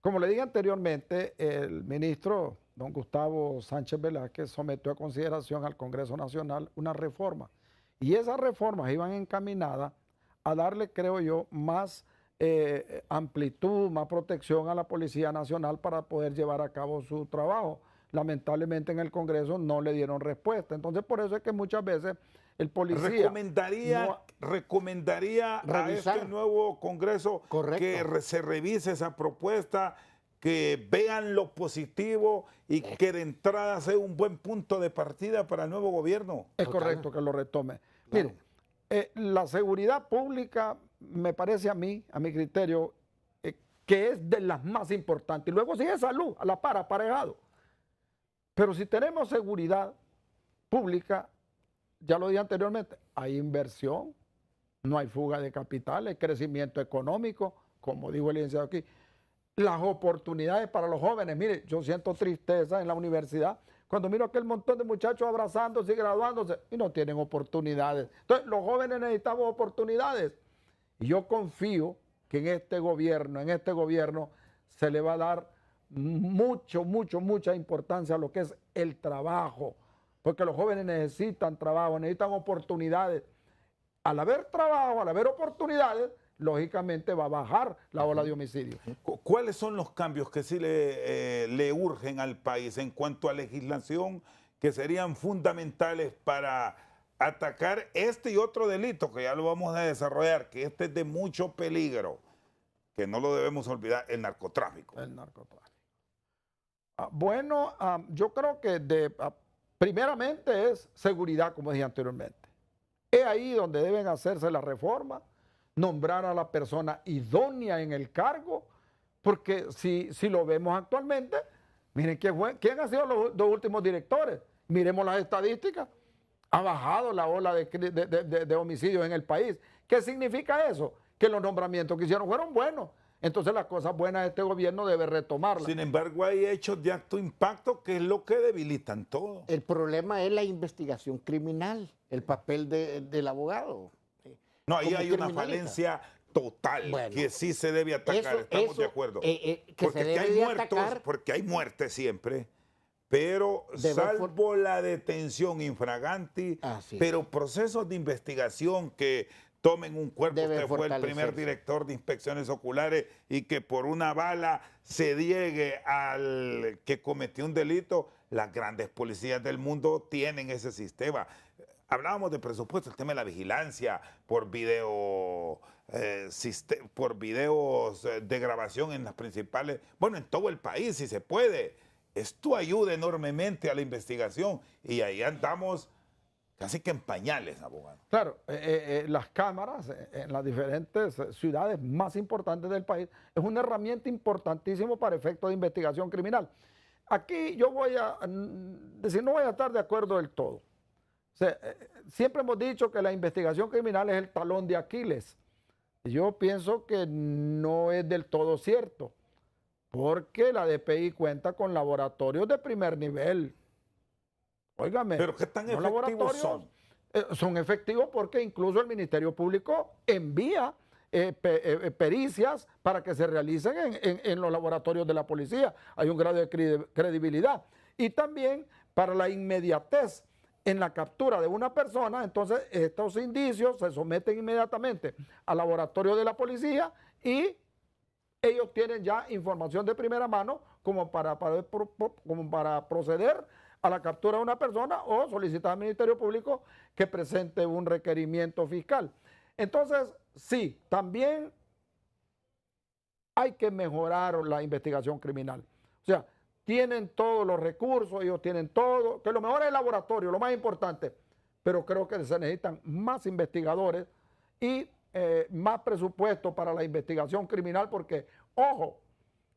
[SPEAKER 2] Como le dije anteriormente, el ministro don Gustavo Sánchez Velázquez sometió a consideración al Congreso Nacional una reforma. Y esas reformas iban encaminadas a darle, creo yo, más amplitud, más protección a la Policía Nacional para poder llevar a cabo su trabajo. Lamentablemente en el Congreso no le dieron respuesta. Entonces por eso es que muchas veces el policía...
[SPEAKER 1] Recomendaría a este nuevo Congreso que se revise esa propuesta, que vean lo positivo y que de entrada sea un buen punto de partida para el nuevo gobierno.
[SPEAKER 2] Es correcto que lo retome. Claro. Miren, la seguridad pública me parece a mi criterio, que es de las más importantes. Y luego sigue salud, a la par, aparejado. Pero si tenemos seguridad pública, ya lo dije anteriormente, hay inversión, no hay fuga de capital, hay crecimiento económico, como dijo el licenciado aquí. Las oportunidades para los jóvenes. Mire, yo siento tristeza en la universidad cuando miro aquel montón de muchachos abrazándose y graduándose y no tienen oportunidades. Entonces, los jóvenes necesitamos oportunidades. Y yo confío que en este gobierno se le va a dar mucha importancia a lo que es el trabajo, porque los jóvenes necesitan trabajo, necesitan oportunidades. Al haber trabajo, al haber oportunidades, lógicamente va a bajar la ola de homicidios.
[SPEAKER 1] ¿Cuáles son los cambios que sí le urgen al país en cuanto a legislación que serían fundamentales para atacar este y otro delito que ya lo vamos a desarrollar, que este es de mucho peligro, que no lo debemos olvidar, el narcotráfico?
[SPEAKER 2] El narcotráfico. Bueno, yo creo que primeramente es seguridad, como dije anteriormente. Es ahí donde deben hacerse las reformas, nombrar a la persona idónea en el cargo Porque si lo vemos actualmente, miren quién ha sido los dos últimos directores. Miremos las estadísticas. Ha bajado la ola de homicidios en el país. ¿Qué significa eso? Que los nombramientos que hicieron fueron buenos. Entonces las cosas buenas de este gobierno debe retomarlas.
[SPEAKER 1] Sin embargo, hay hechos de alto impacto que es lo que debilitan todo.
[SPEAKER 3] El problema es la investigación criminal, el papel del abogado.
[SPEAKER 1] No, ahí
[SPEAKER 3] como
[SPEAKER 1] hay una
[SPEAKER 3] criminaliza.
[SPEAKER 1] falencia total,
[SPEAKER 3] Bueno,
[SPEAKER 1] que sí se debe atacar, estamos de acuerdo. Porque hay muertes siempre, pero salvo la detención infraganti, pero procesos de investigación que tomen un cuerpo, usted fue el primer director de inspecciones oculares y que por una bala se llegue al que cometió un delito, las grandes policías del mundo tienen ese sistema. Hablábamos de presupuesto, el tema de la vigilancia por videos de grabación en las principales, bueno, en todo el país, si se puede. Esto ayuda enormemente a la investigación y ahí andamos casi que en pañales, abogado.
[SPEAKER 2] Claro, las cámaras en las diferentes ciudades más importantes del país es una herramienta importantísima para efectos de investigación criminal. Aquí yo voy a decir, no voy a estar de acuerdo del todo. O sea, siempre hemos dicho que la investigación criminal es el talón de Aquiles. Yo pienso que no es del todo cierto, porque la DPI cuenta con laboratorios de primer nivel. Óigame,
[SPEAKER 1] ¿pero qué tan efectivos son?
[SPEAKER 2] Son efectivos porque incluso el Ministerio Público envía pericias para que se realicen en los laboratorios de la policía. Hay un grado de credibilidad. Y también para la inmediatez en la captura de una persona, entonces estos indicios se someten inmediatamente al laboratorio de la policía y ellos tienen ya información de primera mano como para proceder a la captura de una persona o solicitar al Ministerio Público que presente un requerimiento fiscal. Entonces, sí, también hay que mejorar la investigación criminal. O sea, tienen todos los recursos, ellos tienen todo, que lo mejor es el laboratorio, lo más importante, pero creo que se necesitan más investigadores y más presupuesto para la investigación criminal porque, ojo,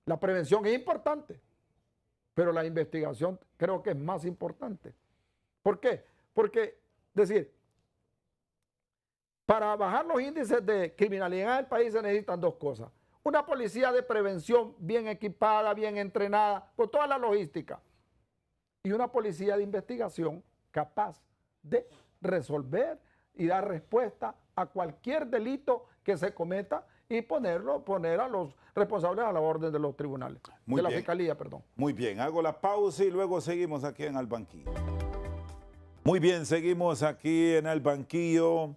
[SPEAKER 2] la prevención es importante, pero la investigación creo que es más importante. ¿Por qué? Porque, decir, para bajar los índices de criminalidad en el país se necesitan dos cosas. Una policía de prevención bien equipada, bien entrenada, con toda la logística. Y una policía de investigación capaz de resolver y dar respuesta a cualquier delito que se cometa y poner a los responsables a la orden de los tribunales, de la fiscalía, perdón.
[SPEAKER 1] Muy bien, hago la pausa y luego seguimos aquí en El Banquillo. Muy bien, seguimos aquí en El Banquillo.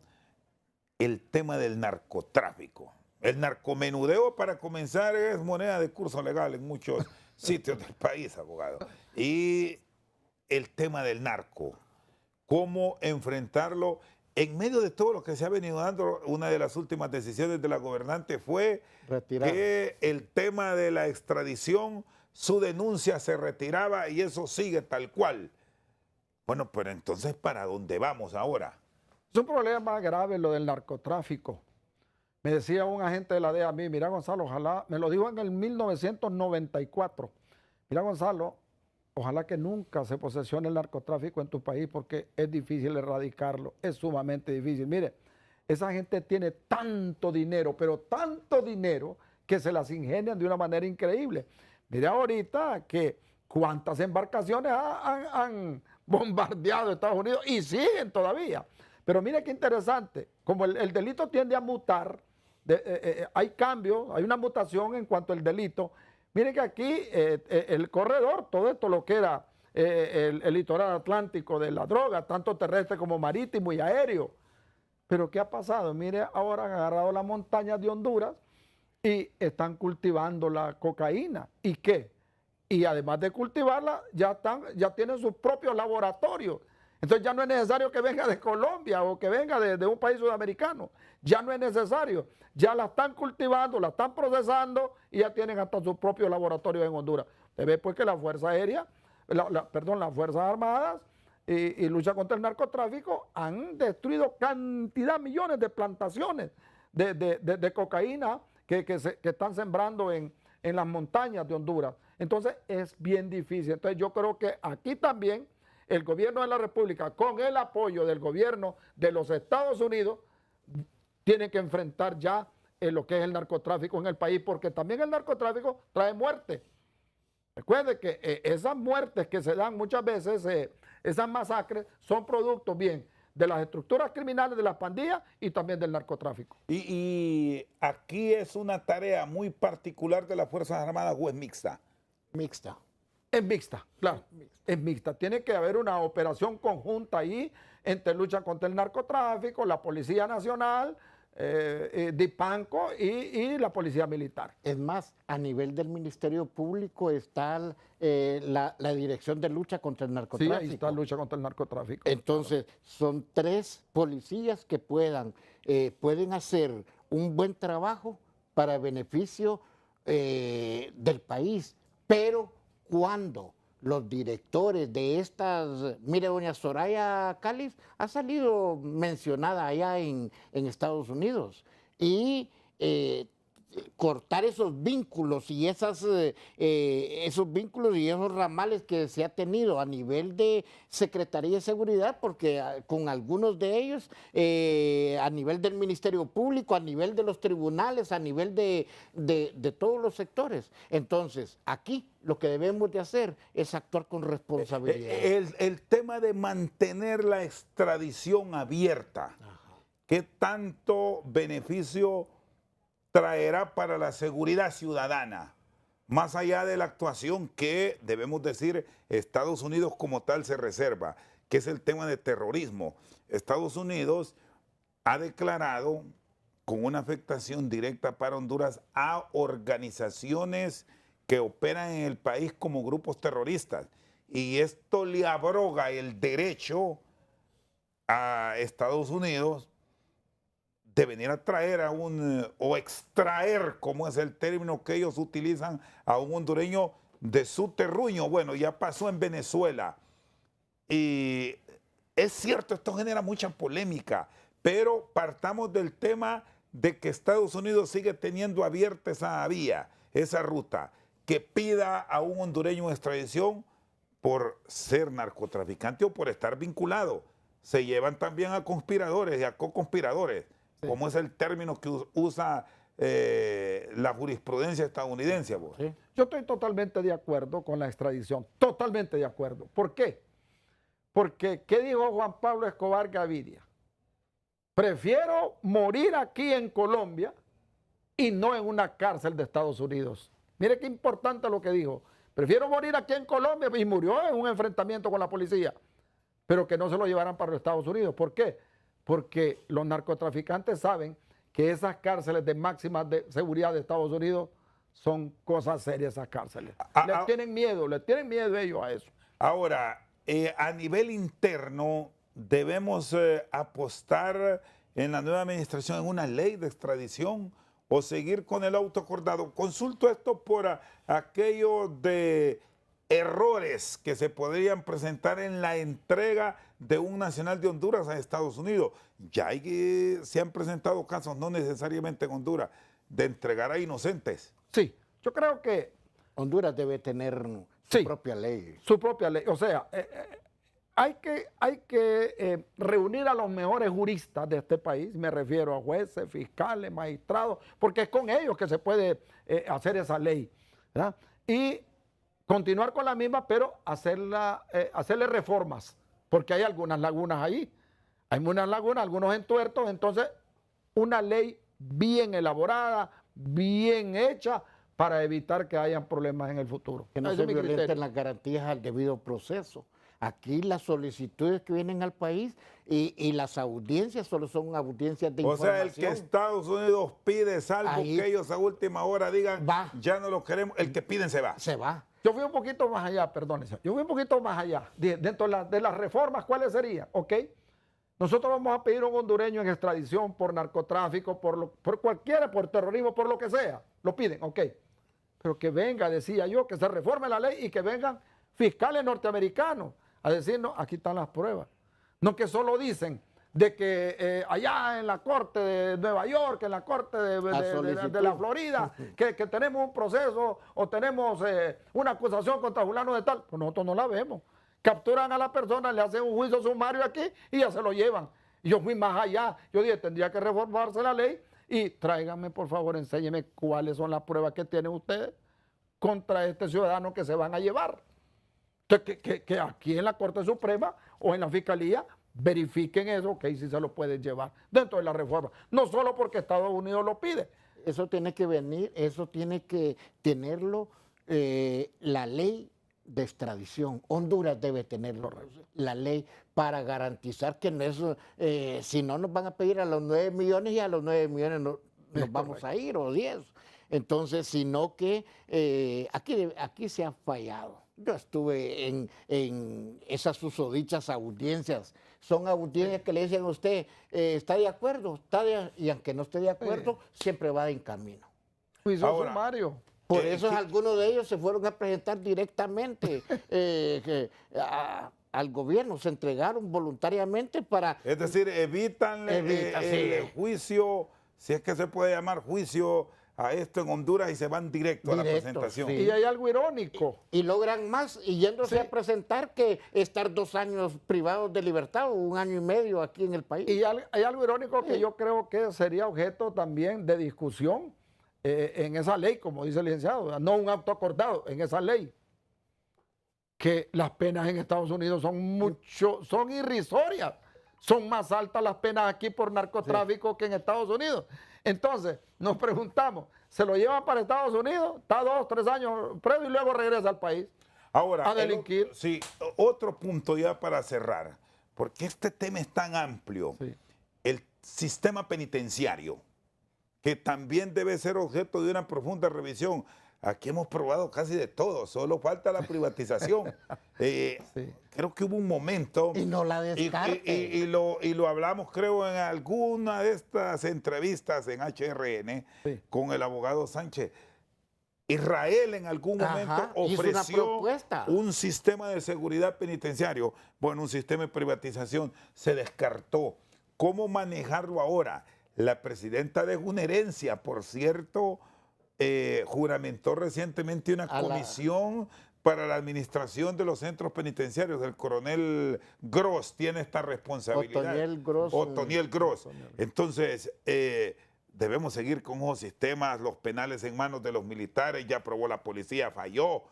[SPEAKER 1] El tema del narcotráfico. El narcomenudeo, para comenzar, es moneda de curso legal en muchos sitios del país, abogado. Y el tema del narco, cómo enfrentarlo. En medio de todo lo que se ha venido dando, una de las últimas decisiones de la gobernante fue que el tema de la extradición, su denuncia se retiraba y eso sigue tal cual. Bueno, pero entonces, ¿para dónde vamos ahora?
[SPEAKER 2] Es un problema grave lo del narcotráfico. Me decía un agente de la DEA a mí, mira Gonzalo, ojalá, me lo dijo en el 1994, mira Gonzalo, ojalá que nunca se posesione el narcotráfico en tu país porque es difícil erradicarlo, es sumamente difícil. Mire, esa gente tiene tanto dinero, pero tanto dinero que se las ingenian de una manera increíble. Mire ahorita que cuántas embarcaciones han bombardeado Estados Unidos y siguen todavía. Pero mire qué interesante, como el delito tiende a mutar, hay cambios, hay una mutación en cuanto al delito. Miren que aquí el corredor, todo esto lo que era el litoral atlántico de la droga, tanto terrestre como marítimo y aéreo. Pero ¿qué ha pasado? Mire, ahora han agarrado las montañas de Honduras y están cultivando la cocaína. ¿Y qué? Y además de cultivarla, ya tienen sus propios laboratorios. Entonces ya no es necesario que venga de Colombia o que venga de un país sudamericano. Ya no es necesario. Ya la están cultivando, la están procesando y ya tienen hasta sus propios laboratorios en Honduras. Usted ve pues que la Fuerza Aérea, las Fuerzas Armadas y lucha contra el narcotráfico han destruido millones de plantaciones de cocaína que están sembrando en en las montañas de Honduras. Entonces es bien difícil. Entonces yo creo que aquí también el gobierno de la República, con el apoyo del gobierno de los Estados Unidos, tiene que enfrentar ya lo que es el narcotráfico en el país, porque también el narcotráfico trae muerte. Recuerde que esas muertes que se dan muchas veces, esas masacres, son productos bien de las estructuras criminales, de las pandillas y también del narcotráfico.
[SPEAKER 1] Y aquí es una tarea muy particular de las Fuerzas Armadas, ¿o es mixta?
[SPEAKER 3] Mixta.
[SPEAKER 2] Es mixta, claro, es mixta. Tiene que haber una operación conjunta ahí entre lucha contra el narcotráfico, la Policía Nacional, DIPANCO y la Policía Militar.
[SPEAKER 3] Es más, a nivel del Ministerio Público está la Dirección de Lucha contra el Narcotráfico.
[SPEAKER 2] Sí, ahí está lucha contra el narcotráfico.
[SPEAKER 3] Entonces, son 3 policías que pueden hacer un buen trabajo para beneficio del país, pero cuando los directores de estas, mire, doña Soraya Cáliz ha salido mencionada allá en Estados Unidos, y cortar esos vínculos y esos vínculos y esos ramales que se ha tenido a nivel de Secretaría de Seguridad, porque con algunos de ellos, a nivel del Ministerio Público, a nivel de los tribunales, a nivel de todos los sectores. Entonces, aquí lo que debemos de hacer es actuar con responsabilidad.
[SPEAKER 1] El tema de mantener la extradición abierta, ¿qué tanto beneficio traerá para la seguridad ciudadana? Más allá de la actuación que, debemos decir, Estados Unidos como tal se reserva, que es el tema de terrorismo. Estados Unidos ha declarado con una afectación directa para Honduras a organizaciones que operan en el país como grupos terroristas. Y esto le abroga el derecho a Estados Unidos de venir a traer o extraer, como es el término que ellos utilizan, a un hondureño de su terruño. Bueno, ya pasó en Venezuela. Y es cierto, esto genera mucha polémica, pero partamos del tema de que Estados Unidos sigue teniendo abierta esa vía, esa ruta, que pida a un hondureño extradición por ser narcotraficante o por estar vinculado. Se llevan también a conspiradores y a co-conspiradores, como es el término que usa la jurisprudencia estadounidense.
[SPEAKER 2] Sí. Yo estoy totalmente de acuerdo con la extradición, totalmente de acuerdo. ¿Por qué? Porque, ¿qué dijo Juan Pablo Escobar Gaviria? Prefiero morir aquí en Colombia y no en una cárcel de Estados Unidos. Mire qué importante lo que dijo. Prefiero morir aquí en Colombia, y murió en un enfrentamiento con la policía, pero que no se lo llevaran para los Estados Unidos. ¿Por qué? Porque los narcotraficantes saben que esas cárceles de máxima seguridad de Estados Unidos son cosas serias, esas cárceles. Les tienen miedo ellos a eso.
[SPEAKER 1] Ahora, a nivel interno, debemos apostar en la nueva administración en una ley de extradición o seguir con el autoacordado. Consulto esto por aquello de errores que se podrían presentar en la entrega de un nacional de Honduras a Estados Unidos. Ya se han presentado casos, no necesariamente en Honduras, de entregar a inocentes.
[SPEAKER 2] Sí, yo creo que
[SPEAKER 3] Honduras debe tener su propia ley.
[SPEAKER 2] Su propia ley. O sea, hay que reunir a los mejores juristas de este país, me refiero a jueces, fiscales, magistrados, porque es con ellos que se puede hacer esa ley, ¿verdad? Y continuar con la misma, pero hacerle reformas, porque hay algunas lagunas ahí. Hay unas lagunas, algunos entuertos, entonces una ley bien elaborada, bien hecha, para evitar que hayan problemas en el futuro.
[SPEAKER 3] Que no se violenten las garantías al debido proceso. Aquí las solicitudes que vienen al país y las audiencias solo son audiencias de información.
[SPEAKER 1] O sea, el que Estados Unidos pide, salvo que ellos a última hora digan, ya no lo queremos, el que piden se va.
[SPEAKER 3] Se va.
[SPEAKER 2] Yo fui un poquito más allá, perdónense. Yo fui un poquito más allá. Dentro de las reformas, ¿cuáles serían? ¿Ok? Nosotros vamos a pedir a un hondureño en extradición por narcotráfico, por cualquiera, por terrorismo, por lo que sea. Lo piden, ok. Pero que venga, decía yo, que se reforme la ley y que vengan fiscales norteamericanos a decirnos, aquí están las pruebas. No que solo dicen, de que allá en la corte de Nueva York, en la corte de la Florida, que tenemos un proceso o tenemos una acusación contra fulano de tal, pues nosotros no la vemos. Capturan a la persona, le hacen un juicio sumario aquí y ya se lo llevan. Y yo fui más allá, yo dije, tendría que reformarse la ley y tráiganme, por favor, enséñenme cuáles son las pruebas que tienen ustedes contra este ciudadano que se van a llevar. Que aquí en la Corte Suprema o en la Fiscalía verifiquen eso, que ahí sí se lo pueden llevar dentro de la reforma. No solo porque Estados Unidos lo pide.
[SPEAKER 3] Eso tiene que venir, eso tiene que tenerlo la ley de extradición. Honduras debe tenerlo, la ley, para garantizar que no es, si no nos van a pedir a los 9 millones y a los 9 millones nos vamos a ir, o 10. Entonces, sino que aquí se ha fallado. Yo estuve en esas susodichas audiencias. Son audiencias que le dicen a usted, ¿está de acuerdo? Y aunque no esté de acuerdo, siempre va en camino.
[SPEAKER 2] Juicio sumario.
[SPEAKER 3] Por eso algunos de ellos se fueron a presentar directamente al gobierno, se entregaron voluntariamente para...
[SPEAKER 1] Es decir, evitan el juicio, si es que se puede llamar juicio a esto en Honduras, y se van directo a la presentación.
[SPEAKER 2] Sí. Y hay algo irónico.
[SPEAKER 3] Y logran más y yéndose a presentar que estar 2 años privados de libertad o 1 año y medio aquí en el país.
[SPEAKER 2] Y hay algo irónico que yo creo que sería objeto también de discusión en esa ley, como dice el licenciado, no un acto acordado, en esa ley, que las penas en Estados Unidos son irrisorias, son más altas las penas aquí por narcotráfico que en Estados Unidos. Entonces, nos preguntamos, ¿se lo llevan para Estados Unidos? Está 2, 3 años preso y luego regresa al país
[SPEAKER 1] ahora,
[SPEAKER 2] a delinquir.
[SPEAKER 1] Sí, otro punto ya para cerrar, porque este tema es tan amplio. Sí. El sistema penitenciario, que también debe ser objeto de una profunda revisión. Aquí hemos probado casi de todo, solo falta la privatización. Creo que hubo un momento...
[SPEAKER 3] Y no la descarte.
[SPEAKER 1] Y lo hablamos, creo, en alguna de estas entrevistas en HRN con el abogado Sánchez. Israel en algún momento ofreció un sistema de seguridad penitenciario. Bueno, un sistema de privatización se descartó. ¿Cómo manejarlo ahora? La presidenta dejó una herencia, por cierto, juramentó recientemente una comisión para la administración de los centros penitenciarios. El coronel Gross tiene esta responsabilidad. Otoniel Gross. Entonces, debemos seguir con esos sistemas, los penales en manos de los militares, ya probó la policía, falló.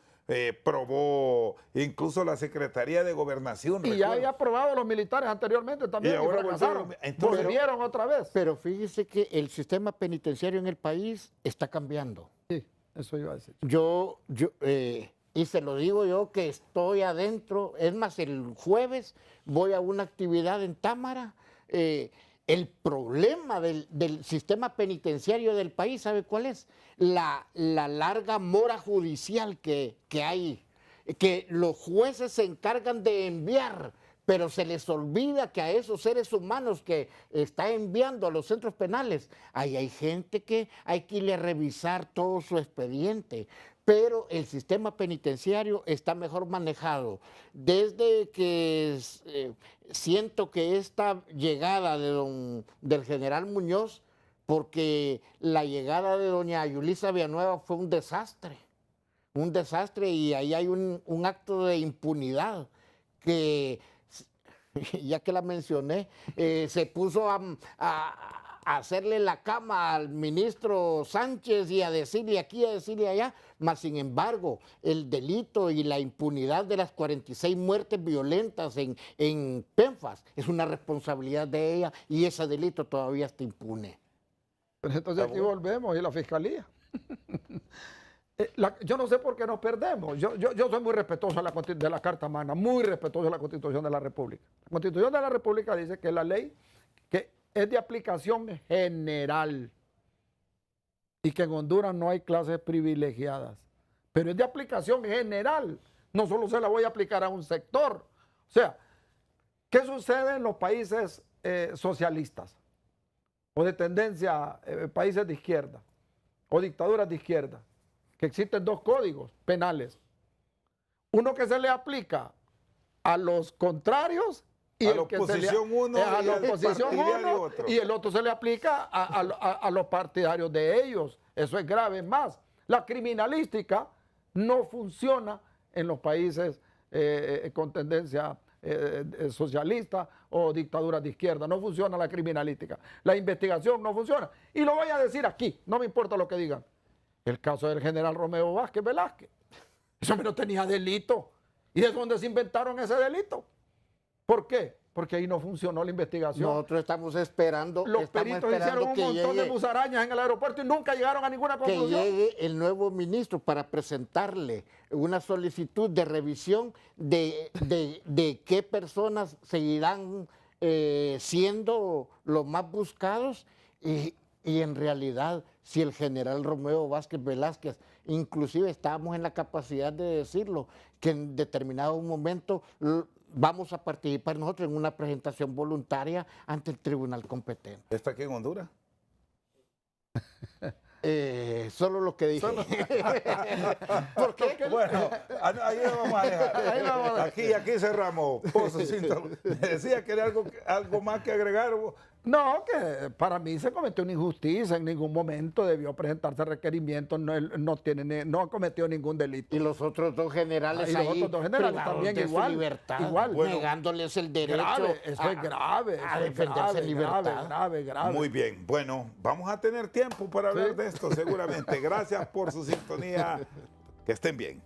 [SPEAKER 1] Probó incluso la Secretaría de Gobernación.
[SPEAKER 2] Y ya había aprobado los militares anteriormente también. Y ahora volvieron otra vez.
[SPEAKER 3] Pero fíjese que el sistema penitenciario en el país está cambiando.
[SPEAKER 2] Sí, eso iba a decir.
[SPEAKER 3] Y se lo digo yo que estoy adentro. Es más, el jueves voy a una actividad en Támara. El problema del sistema penitenciario del país, ¿sabe cuál es? La larga mora judicial que hay, que los jueces se encargan de enviar, pero se les olvida que a esos seres humanos que está enviando a los centros penales, ahí hay gente que hay que irle a revisar todo su expediente. Pero el sistema penitenciario está mejor manejado. Desde que siento que esta llegada del general Muñoz, porque la llegada de doña Yulisa Villanueva fue un desastre, y ahí hay un acto de impunidad que, ya que la mencioné, se puso a hacerle la cama al ministro Sánchez y a decirle aquí, a decirle allá, mas sin embargo el delito y la impunidad de las 46 muertes violentas en Penfas es una responsabilidad de ella y ese delito todavía está impune.
[SPEAKER 2] Pero entonces aquí volvemos, y la fiscalía. Yo no sé por qué nos perdemos. Yo soy muy respetuoso de la Carta Magna, muy respetuoso de la Constitución de la República. La Constitución de la República dice que la ley que es de aplicación general y que en Honduras no hay clases privilegiadas, pero es de aplicación general, no solo se la voy a aplicar a un sector. O sea, ¿qué sucede en los países socialistas o de tendencia, países de izquierda o dictaduras de izquierda? Que existen 2 códigos penales, uno que se le aplica a los contrarios Y
[SPEAKER 1] a
[SPEAKER 2] el
[SPEAKER 1] la
[SPEAKER 2] que se le-
[SPEAKER 1] oposición uno
[SPEAKER 2] a
[SPEAKER 1] y
[SPEAKER 2] la
[SPEAKER 1] al
[SPEAKER 2] oposición
[SPEAKER 1] partidario
[SPEAKER 2] uno,
[SPEAKER 1] otro.
[SPEAKER 2] y el otro se le aplica a los partidarios de ellos. Eso es grave. Más, la criminalística no funciona en los países con tendencia socialista o dictaduras de izquierda. No funciona la criminalística. La investigación no funciona. Y lo voy a decir aquí, no me importa lo que digan. El caso del general Romeo Vázquez Velázquez. Ese hombre no tenía delito. ¿Y de dónde se inventaron ese delito? ¿Por qué? Porque ahí no funcionó la investigación.
[SPEAKER 3] Nosotros estamos esperando,
[SPEAKER 2] Los
[SPEAKER 3] estamos
[SPEAKER 2] peritos
[SPEAKER 3] esperando
[SPEAKER 2] hicieron un
[SPEAKER 3] que
[SPEAKER 2] montón de
[SPEAKER 3] llegue,
[SPEAKER 2] musarañas en el aeropuerto y nunca llegaron a ninguna
[SPEAKER 3] que
[SPEAKER 2] conclusión.
[SPEAKER 3] llegue el nuevo ministro para presentarle una solicitud de revisión de qué personas seguirán siendo los más buscados y en realidad si el general Romeo Vázquez Velázquez, inclusive estábamos en la capacidad de decirlo, que en determinado momento vamos a participar nosotros en una presentación voluntaria ante el tribunal competente.
[SPEAKER 1] ¿Está aquí en Honduras?
[SPEAKER 3] Solo lo que dije.
[SPEAKER 2] ¿Por qué?
[SPEAKER 1] Bueno, ahí vamos a dejar.
[SPEAKER 2] Ahí vamos a dejar.
[SPEAKER 1] Aquí cerramos. Pozo, me decía que era algo más que agregar.
[SPEAKER 2] No, que para mí se cometió una injusticia. En ningún momento debió presentarse requerimiento. No, él no ha cometido ningún delito.
[SPEAKER 3] Y los otros dos generales
[SPEAKER 2] Y los
[SPEAKER 3] ahí
[SPEAKER 2] otros dos generales
[SPEAKER 3] privados
[SPEAKER 2] también
[SPEAKER 3] de su
[SPEAKER 2] igual,
[SPEAKER 3] libertad,
[SPEAKER 2] igual.
[SPEAKER 1] Bueno,
[SPEAKER 3] negándoles el derecho
[SPEAKER 2] Grave, eso es grave.
[SPEAKER 3] a
[SPEAKER 2] eso es
[SPEAKER 3] defenderse
[SPEAKER 2] grave,
[SPEAKER 3] en libertad.
[SPEAKER 2] grave.
[SPEAKER 1] Muy bien. Bueno, vamos a tener tiempo para hablar
[SPEAKER 2] Sí.
[SPEAKER 1] de esto seguramente. Gracias por su sintonía. Que estén bien.